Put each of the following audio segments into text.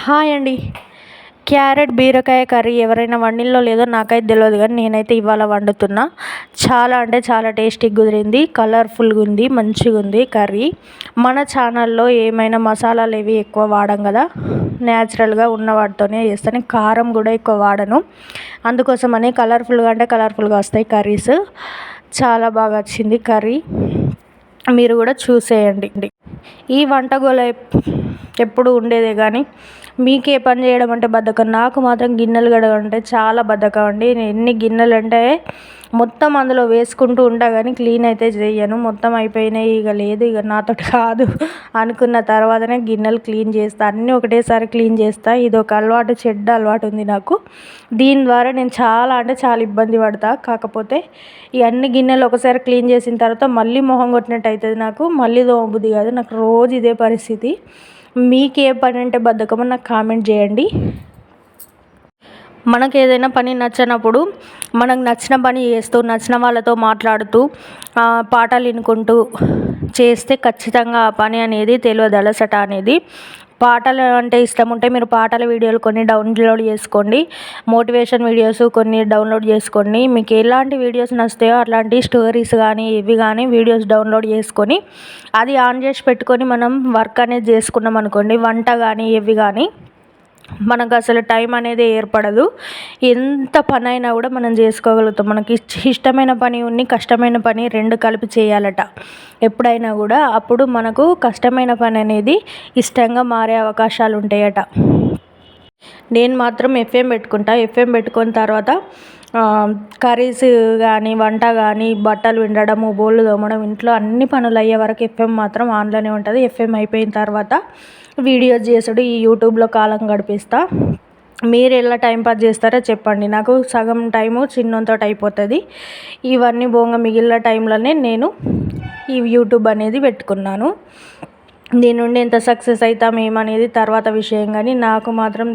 Hi అండి. Carrot బీరకాయ curry ఎవరైనా వండిల్లో లేదో నాకైతే తెలియదు, కానీ నేనైతే ఇవాళ వండుతున్నా. చాలా అంటే చాలా టేస్టీగా కుదిరింది, కలర్ఫుల్గా ఉంది, మంచిగా ఉంది కర్రీ. మన ఛానల్లో ఏమైనా మసాలాలు ఏవి ఎక్కువ వాడం కదా, న్యాచురల్గా ఉన్న వాటితోనే చేస్తాను. కారం కూడా ఎక్కువ వాడను, అందుకోసమని కలర్ఫుల్గా అంటే కలర్ఫుల్గా వస్తాయి కర్రీస్. చాలా బాగా వచ్చింది కర్రీ, మీరు కూడా చూసేయండి. ఈ వంటగోల ఎప్పుడు ఉండేదే, కానీ మీకే పని చేయడం అంటే బద్ధకం. నాకు మాత్రం గిన్నెలు కడగడం అంటే చాలా బద్ధకం అండి. ఎన్ని గిన్నెలు అంటే మొత్తం అందులో వేసుకుంటూ ఉంటా, కానీ క్లీన్ అయితే చేయను. మొత్తం అయిపోయినాయి, ఇక లేదు, ఇక నాతోటి కాదు అనుకున్న తర్వాతనే గిన్నెలు క్లీన్ చేస్తా. అన్నీ ఒకటేసారి క్లీన్ చేస్తా. ఇది ఒక అలవాటు, చెడ్డ అలవాటు ఉంది నాకు. దీని ద్వారా నేను చాలా అంటే చాలా ఇబ్బంది పడతా. కాకపోతే ఈ అన్ని గిన్నెలు ఒకసారి క్లీన్ చేసిన తర్వాత మళ్ళీ మొహం కొట్టినట్టు అవుతుంది నాకు, మళ్ళీ తోమబుద్ధి కాదు నాకు. రోజు ఇదే పరిస్థితి. మీకు ఏ పని అంటే బద్ధకమో నాకు కామెంట్ చేయండి. మనకు ఏదైనా పని నచ్చనప్పుడు మనకు నచ్చిన పని చేస్తూ, నచ్చిన వాళ్ళతో మాట్లాడుతూ, పాటలు వినుకుంటూ చేస్తే ఖచ్చితంగా ఆ పని అనేది తెలియదు, అలసట అనేది. పాటలు అంటే ఇష్టం ఉంటే మీరు పాటల వీడియోలు కొన్ని డౌన్లోడ్ చేసుకోండి, మోటివేషన్ వీడియోస్ కొన్ని డౌన్లోడ్ చేసుకోండి. మీకు ఎలాంటి వీడియోస్ నచ్చుతాయో అట్లాంటి స్టోరీస్ కానీ ఇవి కానీ వీడియోస్ డౌన్లోడ్ చేసుకొని అది ఆన్ చేసి పెట్టుకొని మనం వర్క్ అనేది చేసుకున్నాం అనుకోండి, వంట కానీ ఇవి కానీ, మనకు అసలు టైం అనేది ఏర్పడదు. ఎంత పని అయినా కూడా మనం చేసుకోగలుగుతాం. మనకి ఇష్టమైన పని కష్టమైన పని రెండు కలిపి చేయాలట ఎప్పుడైనా కూడా. అప్పుడు మనకు కష్టమైన పని అనేది ఇష్టంగా మారే అవకాశాలు ఉంటాయట. నేను మాత్రం ఎఫ్ఎం పెట్టుకుంటా. ఎఫ్ఎం పెట్టుకున్న తర్వాత కర్రీస్ కానీ వంట కానీ బట్టలు పిండడము బోళ్ళు తోమడం ఇంట్లో అన్ని పనులు అయ్యే వరకు ఎఫ్ఎం మాత్రం ఆన్లోనే ఉంటుంది. ఎఫ్ఎం అయిపోయిన తర్వాత వీడియోస్ చేసుడు, ఈ యూట్యూబ్లో కాలం గడిపిస్తా. మీరు ఎలా టైంపాస్ చేస్తారో చెప్పండి. నాకు సగం టైము చిన్నంతో అయిపోతుంది. ఇవన్నీ బోంగ మిగిలిన టైంలోనే నేను ఈ యూట్యూబ్ అనేది పెట్టుకున్నాను. దీని నుండి ఎంత సక్సెస్ అవుతాం ఏమనేది తర్వాత విషయం, కానీ నాకు మాత్రం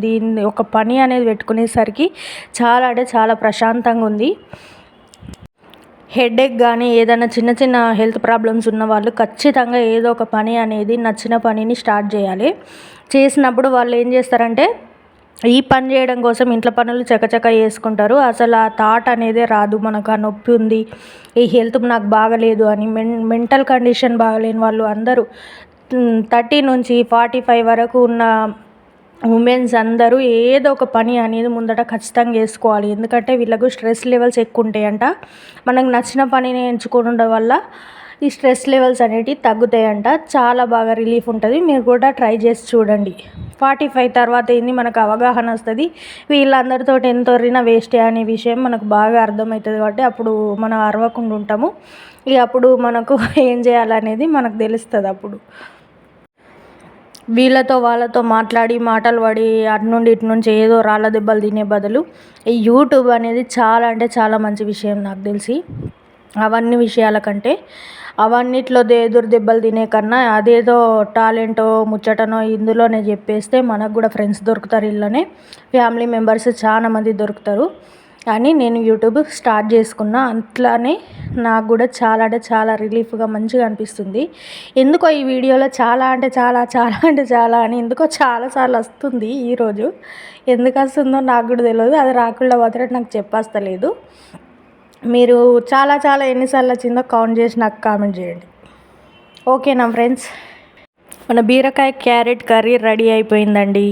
దీన్ని ఒక పని అనేది పెట్టుకునేసరికి చాలా అంటే చాలా ప్రశాంతంగా ఉంది. హెడేక్ కానీ ఏదైనా చిన్న చిన్న హెల్త్ ప్రాబ్లమ్స్ ఉన్న వాళ్ళు ఖచ్చితంగా ఏదో ఒక పని అనేది నచ్చిన పనిని స్టార్ట్ చేయాలి. చేసినప్పుడు వాళ్ళు ఏం చేస్తారంటే ఈ పని చేయడం కోసం ఇంట్లో పనులు చకచక చేసుకుంటారు. అసలు ఆ థాట్ అనేదే రాదు, మనకు ఆ నొప్పి ఉంది, ఈ హెల్త్ నాకు బాగలేదు అని. మెంటల్ కండిషన్ బాగలేని వాళ్ళు అందరూ 30 నుంచి 45 వరకు ఉన్న ఉమెన్స్ అందరూ ఏదో ఒక పని అనేది ముందట ఖచ్చితంగా చేసుకోవాలి. ఎందుకంటే వీళ్ళకు స్ట్రెస్ లెవెల్స్ ఎక్కువ ఉంటాయంట. మనకు నచ్చిన పనిని ఎంచుకోవడం వల్ల ఈ స్ట్రెస్ లెవెల్స్ అనేటివి తగ్గుతాయంట. చాలా బాగా రిలీఫ్ ఉంటుంది. మీరు కూడా ట్రై చేసి చూడండి. 45 తర్వాత ఏంది మనకు అవగాహన వస్తుంది. వీళ్ళందరితో ఎంత ఒర్రినా వేస్టే అనే విషయం మనకు బాగా అర్థమవుతుంది. కాబట్టి అప్పుడు మనం అరవకుండా ఉంటాము. ఇక అప్పుడు మనకు ఏం చేయాలనేది మనకు తెలుస్తుంది. అప్పుడు వీళ్ళతో వాళ్ళతో మాట్లాడి మాటలు పడి అటు నుండి ఇటు నుంచి ఏదో రాళ్ళ దెబ్బలు తినే బదులు ఈ యూట్యూబ్ అనేది చాలా అంటే చాలా మంచి విషయం నాకు తెలిసి. అవన్నీ విషయాల కంటే అవన్నిట్లో ఎదురు దెబ్బలు తినే కన్నా అదేదో టాలెంటో ముచ్చటనో ఇందులోనే చెప్పేస్తే మనకు కూడా ఫ్రెండ్స్ దొరుకుతారు, ఇళ్ళనే ఫ్యామిలీ మెంబర్స్ చాలా మంది దొరుకుతారు. కానీ నేను యూట్యూబ్ స్టార్ట్ చేసుకున్నా, అట్లానే నాకు కూడా చాలా అంటే చాలా రిలీఫ్గా మంచిగా అనిపిస్తుంది. ఎందుకో ఈ వీడియోలో చాలా అంటే చాలా చాలా అంటే చాలా అని ఎందుకో చాలాసార్లు వస్తుంది. ఈరోజు ఎందుకు వస్తుందో నాకు కూడా తెలియదు. అది రాకుండా మాత్రం నాకు చెప్పేస్తలేదు. మీరు చాలా చాలా ఎన్నిసార్లు వచ్చిందో కౌంట్ చేసి నాకు కామెంట్ చేయండి. ఓకేనా ఫ్రెండ్స్, మన బీరకాయ క్యారెట్ కర్రీ రెడీ అయిపోయిందండి.